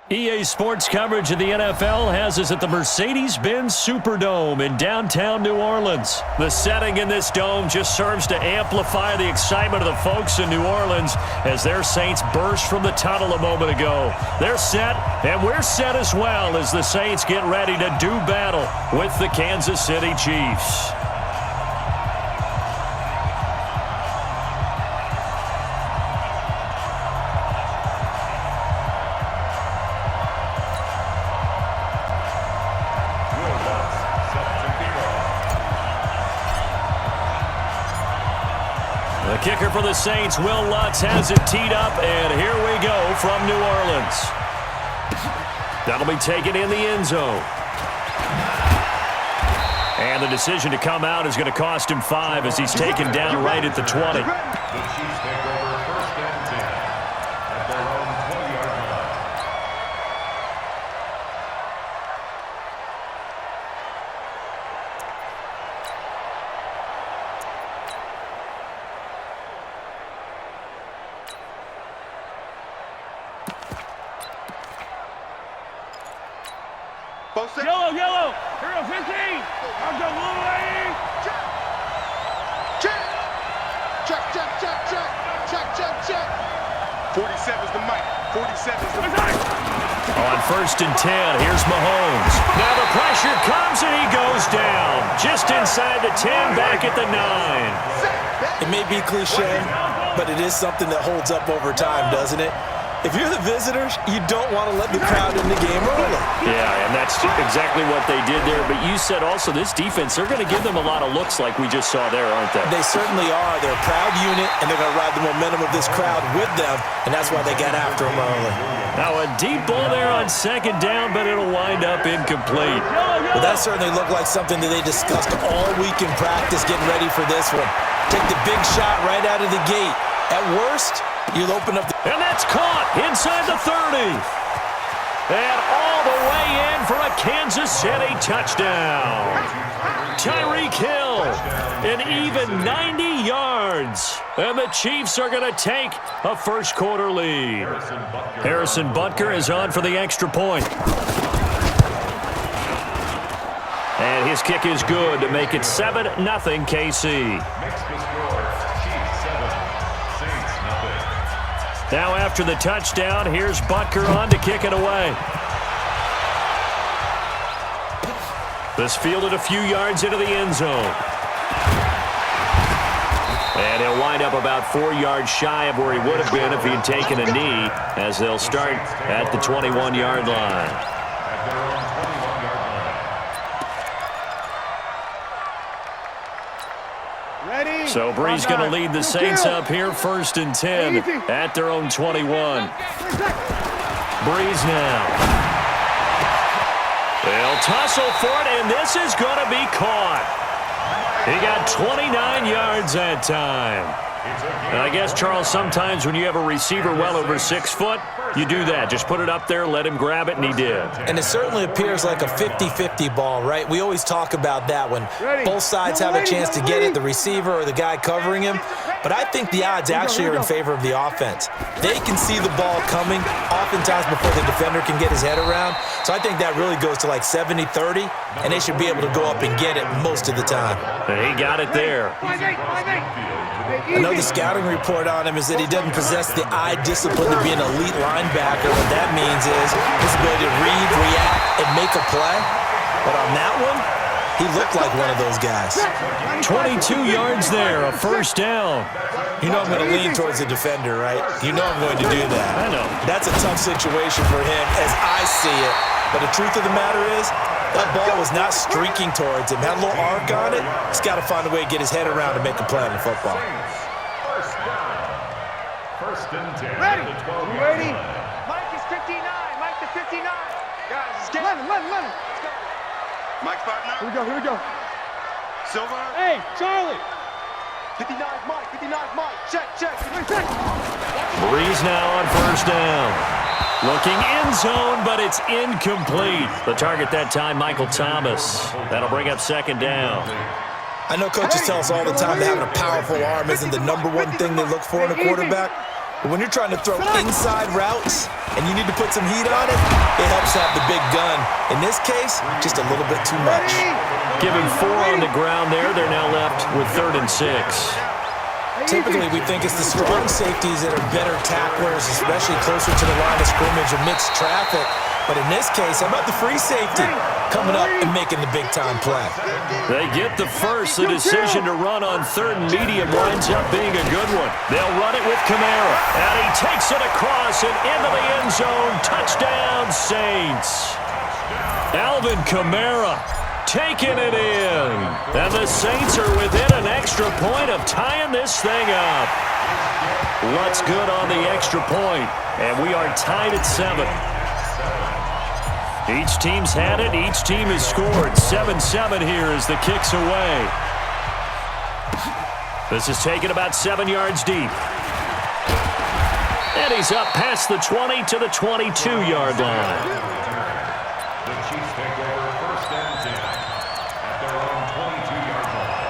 EA Sports coverage of the NFL has us at the Mercedes-Benz Superdome in downtown New Orleans. The setting in this dome just serves to amplify the excitement of the folks in New Orleans as their Saints burst from the tunnel a moment ago. They're set, and we're set as well as the Saints get ready to do battle with the Kansas City Chiefs. The kicker for the Saints, Will Lutz, has it teed up, and here we go from New Orleans. That'll be taken in the end zone. And the decision to come out is going to cost him 5 as he's taken down right at the 20. The Chiefs take over 1st and 10 at their own 20-yard line. Yellow, yellow. Here we go, 15. I'll go blue lane. Check. Check. Check, check, check, check. Check, check, check. 47's the mic. 47's the mic. On 1st and 10, here's Mahomes. Now the pressure comes and he goes down. Just inside the 10, back at the 9. It may be cliche, but it is something that holds up over time, doesn't it? If you're the visitors, you don't want to let the crowd in the game early. Yeah, and that's exactly what they did there. But you said also this defense, they're going to give them a lot of looks like we just saw there, aren't they? They certainly are. They're a proud unit, and they're going to ride the momentum of this crowd with them, and that's why they got after them early. Now a deep ball there on 2nd down, but it'll wind up incomplete. Well, that certainly looked like something that they discussed all week in practice getting ready for this one. Take the big shot right out of the gate. At worst, you'll open up and that's caught inside the 30. And all the way in for a Kansas City touchdown. Tyreek Hill, an even 90 yards. And the Chiefs are going to take a 1st quarter lead. Harrison Butker is on for the extra point. And his kick is good to make it 7-0 KC. Now after the touchdown, here's Butker on to kick it away. This fielded a few yards into the end zone. And he'll wind up about 4 yards shy of where he would have been if he had taken a knee, as they'll start at the 21-yard line. So Brees going to lead the Saints up here 1st and 10 at their own 21. Brees now. They'll tussle for it, and this is going to be caught. He got 29 yards that time. And I guess, Charles, sometimes when you have a receiver well over 6 foot, you do that. Just put it up there, let him grab it, and he did. And it certainly appears like a 50-50 ball, right? We always talk about that when both sides have a chance to get it, the receiver or the guy covering him. But I think the odds actually are in favor of the offense. They can see the ball coming oftentimes before the defender can get his head around. So I think that really goes to like 70-30, and they should be able to go up and get it most of the time. And he got it there. I know the scouting report on him is that he doesn't possess the eye discipline to be an elite linebacker. What that means is his ability to read, react, and make a play. But on that one, he looked like one of those guys. 22 yards there, a 1st down. You know I'm going to lean towards the defender, right? You know I'm going to do that. I know. That's a tough situation for him as I see it. But the truth of the matter is, that ball was not streaking towards him. Had a little arc on it. He's got to find a way to get his head around to make a play in the football. 1st and 10. Ready? You ready? Mike is 59. Mike is 59. Guys, let's get 11. Let's go. Mike's partner. Here we go. Here we go. Silver. Hey, Charlie. 59 Mike. 59 Mike. Check. Brees now on 1st down. Looking end zone, but it's incomplete. The target that time, Michael Thomas. That'll bring up 2nd down. I know coaches tell us all the time that having a powerful arm isn't the #1 thing they look for in a quarterback. But when you're trying to throw inside routes and you need to put some heat on it, it helps to have the big gun. In this case, just a little bit too much. Giving 4 on the ground there. They're now left with 3rd and 6. Typically, we think it's the strong safeties that are better tacklers, especially closer to the line of scrimmage amidst traffic. But in this case, how about the free safety coming up and making the big-time play? They get the first. The decision to run on 3rd and medium winds up being a good one. They'll run it with Kamara. And he takes it across and into the end zone. Touchdown, Saints. Alvin Kamara taking it in. And the Saints are within an extra point of tying this thing up. What's good on the extra point? And we are tied at 7. Each team's had it. Each team has scored. 7-7 here as the kick's away. This is taken about 7 yards deep. And he's up past the 20 to the 22-yard line. The Chiefs take over 1st and 10 at their own 22-yard line.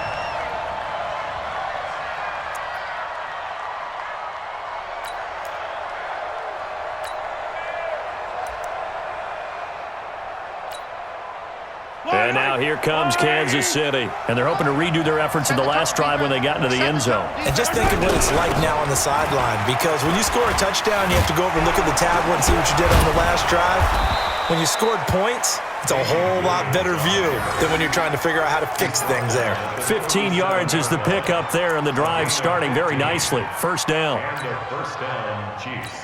And now here comes Kansas City. And they're hoping to redo their efforts in the last drive when they got into the end zone. And just think of what it's like now on the sideline, because when you score a touchdown, you have to go over and look at the tablet and see what you did on the last drive. When you scored points, it's a whole lot better view than when you're trying to figure out how to fix things there. 15 yards is the pickup there, and the drive starting very nicely. 1st down. And their 1st down, Chiefs.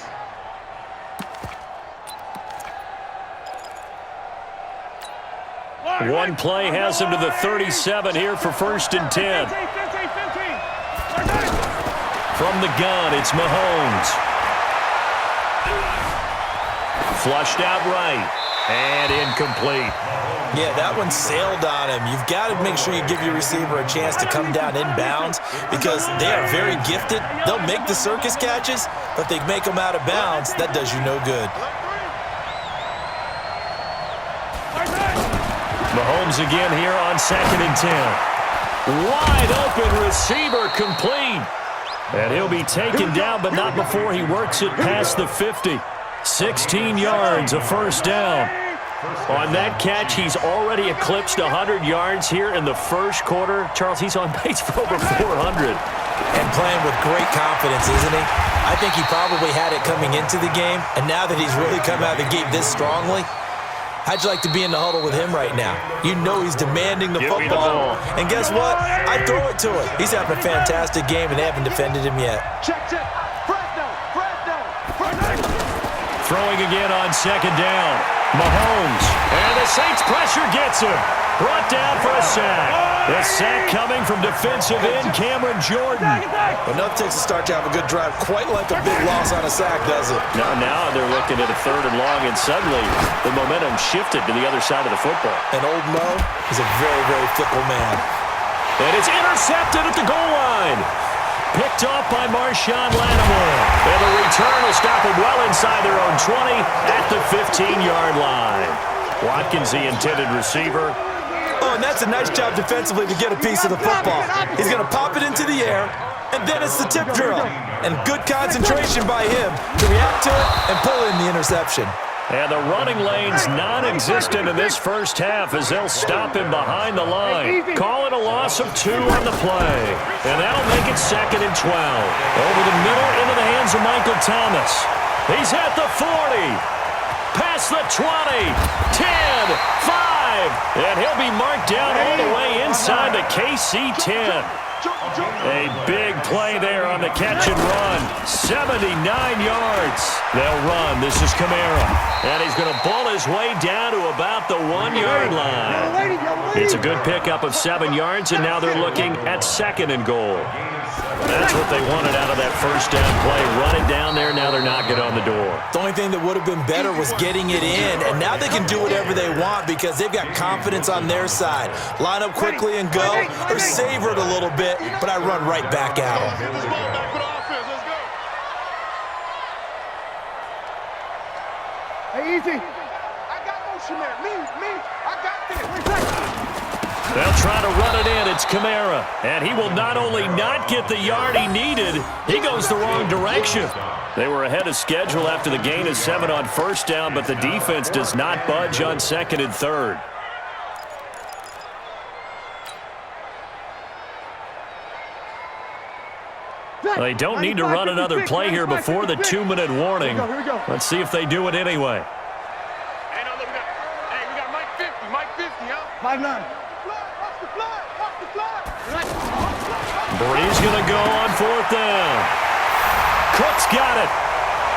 One play has him to the 37 here for 1st and 10. From the gun, it's Mahomes. Flushed out right. And incomplete. Yeah, that one sailed on him. You've got to make sure you give your receiver a chance to come down inbounds because they are very gifted. They'll make the circus catches, but they make them out of bounds. That does you no good. Mahomes again here on 2nd and 10. Wide open receiver complete. And he'll be taken down, but not before he works it past the 50. 16 yards, a 1st down. On that catch, he's already eclipsed 100 yards here in the 1st quarter. Charles, he's on pace for over 400. And playing with great confidence, isn't he? I think he probably had it coming into the game, and now that he's really come out of the gate this strongly, how'd you like to be in the huddle with him right now? You know he's demanding the football. And guess what? I throw it to him. He's having a fantastic game, and they haven't defended him yet. Check. Fresno. Throwing again on 2nd down. Mahomes. And the Saints pressure gets him. Brought down for a sack. The sack coming from defensive end Cameron Jordan. Enough takes a start to have a good drive. Quite like a big loss on a sack, does it? Now they're looking at a 3rd and long, and suddenly the momentum shifted to the other side of the football. And old Mo is a very, very fickle man. And it's intercepted at the goal line. Picked off by Marshawn Lattimore. And the return will stop him well inside their own 20 at the 15-yard line. Watkins, the intended receiver. Oh, and that's a nice job defensively to get a piece of the football. He's going to pop it into the air, and then it's the tip drill. And good concentration by him to react to it and pull in the interception. And the running lane's non-existent in this 1st half as they'll stop him behind the line. Call it a loss of 2 on the play. And that'll make it 2nd and 12. Over the middle into the hands of Michael Thomas. He's at the 40. Past the 20. 10. 5. And he'll be marked down all the way inside the KC 10. A big play there on the catch and run. 79 yards. They'll run. This is Kamara. And he's going to ball his way down to about the 1-yard line. It's a good pickup of 7 yards, and now they're looking at 2nd and goal. That's what they wanted out of that 1st down play. Run it down there. Now they're knocking on the door. The only thing that would have been better was getting it in, and now they can do whatever they want because they've got confidence on their side. Line up quickly and go, or savor it a little bit, but I run right back at them. Hey, easy. I got motion there. Me. I got this. They'll try to run it in. It's Kamara. And he will not only not get the yard he needed, he goes the wrong direction. They were ahead of schedule after the gain of 7 on first down, but the defense does not budge on second and third. They don't need to run another play here before the 2-minute warning. Let's see if they do it anyway. Hey, we got Mike 50, Mike 50, huh? 5-9. Brees going to go on 4th down. Cook's got it.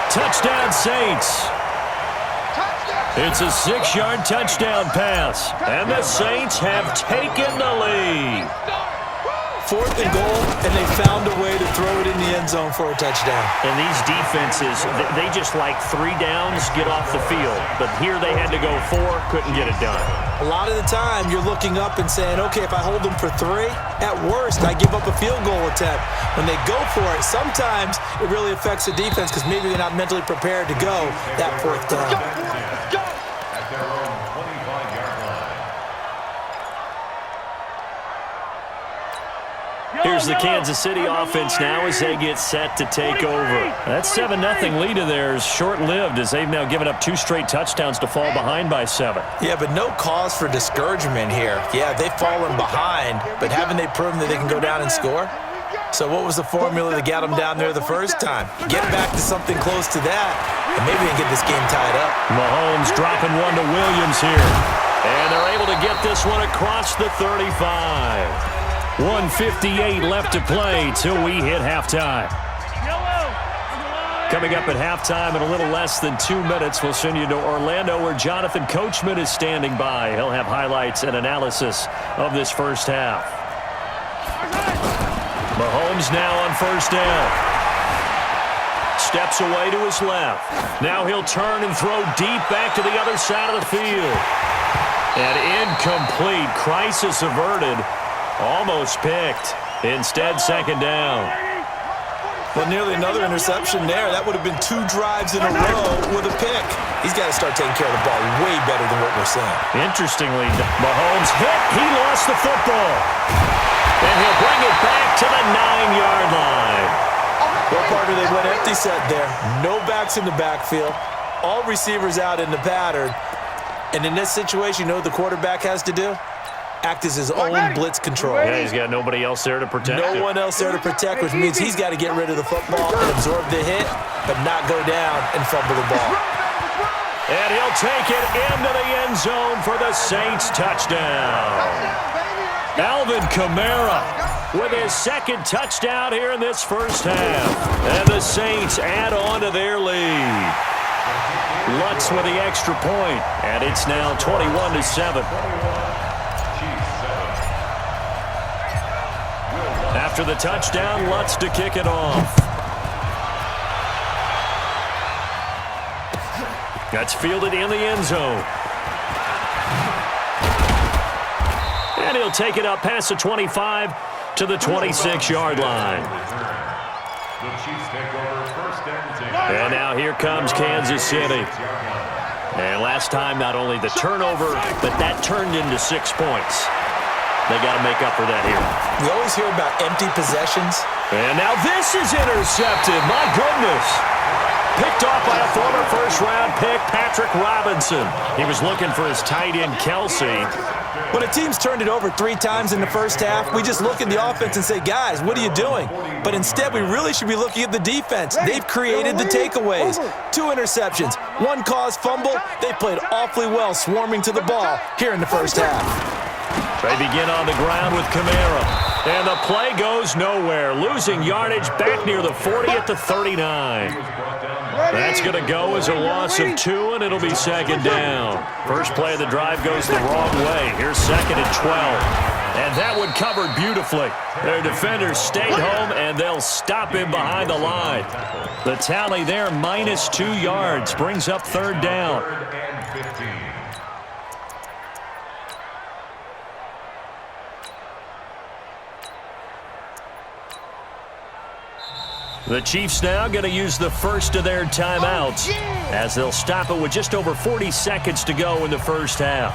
Touchdown, Saints. It's a 6-yard touchdown pass, and the Saints have taken the lead. 4th and goal, and they found a way to throw it in the end zone for a touchdown. And these defenses, they just like 3 downs, get off the field. But here they had to go 4, couldn't get it done. A lot of the time, you're looking up and saying, okay, if I hold them for 3, at worst, I give up a field goal attempt. When they go for it, sometimes it really affects the defense because maybe they're not mentally prepared to go that 4th down. At their own 25-yard line. Here's the Kansas City offense now as they get set to take over. That 7-0 lead of theirs short-lived as they've now given up 2 straight touchdowns to fall behind by 7. Yeah, but no cause for discouragement here. Yeah, they've fallen behind, but haven't they proven that they can go down and score? So what was the formula that got them down there the first time? Get back to something close to that, and maybe we can get this game tied up. Mahomes dropping one to Williams here. And they're able to get this one across the 35. 1:58 left to play till we hit halftime. Coming up at halftime in a little less than 2 minutes, we'll send you to Orlando where Jonathan Coachman is standing by. He'll have highlights and analysis of this first half. Mahomes now on 1st down. Steps away to his left. Now he'll turn and throw deep back to the other side of the field. And incomplete. Crisis averted. Almost picked. Instead, 2nd down. Well, nearly another interception there. That would have been 2 drives in a row with a pick. He's got to start taking care of the ball way better than what we're seeing. Interestingly, Mahomes hit. He lost the football. And he'll bring it back to the 9-yard line. Well, partner, they went empty set there. No backs in the backfield. All receivers out in the pattern. And in this situation, you know what the quarterback has to do? Act as his own blitz control. Yeah, he's got nobody else there to protect him. No one else there to protect, which means he's got to get rid of the football and absorb the hit, but not go down and fumble the ball. And he'll take it into the end zone for the Saints touchdown. Alvin Kamara with his 2nd touchdown here in this first half. And the Saints add on to their lead. Lutz with the extra point, and it's now 21-7. After the touchdown, Lutz to kick it off. That's fielded in the end zone. And he'll take it up past the 25 to the 26-yard line. The Chiefs take over 1st and 10. And now here comes Kansas City. And last time, not only the turnover, but that turned into 6 points. They got to make up for that here. We always hear about empty possessions. And now this is intercepted. My goodness. Picked off by a former first-round pick, Patrick Robinson. He was looking for his tight end, Kelsey. When a team's turned it over 3 times in the first half, we just look at the offense and say, guys, what are you doing? But instead, we really should be looking at the defense. They've created the takeaways. 2 interceptions, 1 caused fumble. They played awfully well swarming to the ball here in the first half. They begin on the ground with Kamara. And the play goes nowhere. Losing yardage back near the 40 at the 39. That's going to go as a loss of 2, and it'll be 2nd down. First play of the drive goes the wrong way. Here's 2nd and 12. And that one covered beautifully. Their defenders stayed home, and they'll stop him behind the line. The tally there, minus 2 yards, brings up 3rd down. 3rd and 15. The Chiefs now going to use the first of their timeouts as they'll stop it with just over 40 seconds to go in the first half.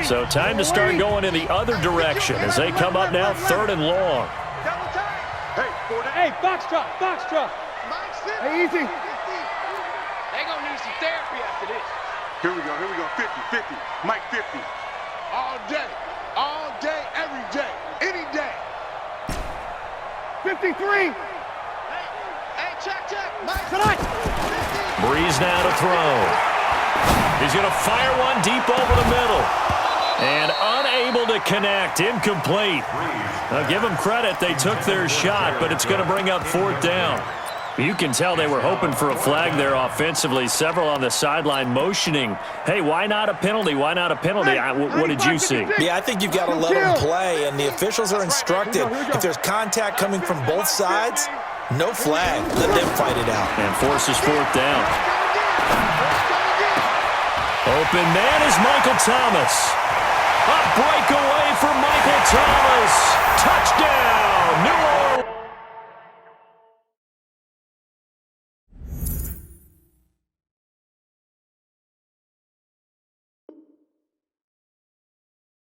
So time to start going in the other direction as they come up now 3rd and long. Hey, box drop. Hey, easy. They gonna need some therapy after this. Here we go. 50. Mike 50. All day, every day, any day. 53. Hey, check. Mike. Tonight. Breeze now to throw. He's going to fire one deep over the middle. And unable to connect, incomplete. Now give them credit, they took their shot, but it's going to bring up 4th down. You can tell they were hoping for a flag there offensively. Several on the sideline motioning, hey, why not a penalty? Why not a penalty? What did you see? Yeah, I think you've got to let them play, and the officials are instructed. If there's contact coming from both sides, no flag. Let them fight it out. And forces 4th down. Open man is Michael Thomas. A breakaway for Michael Thomas. Touchdown, New Orleans.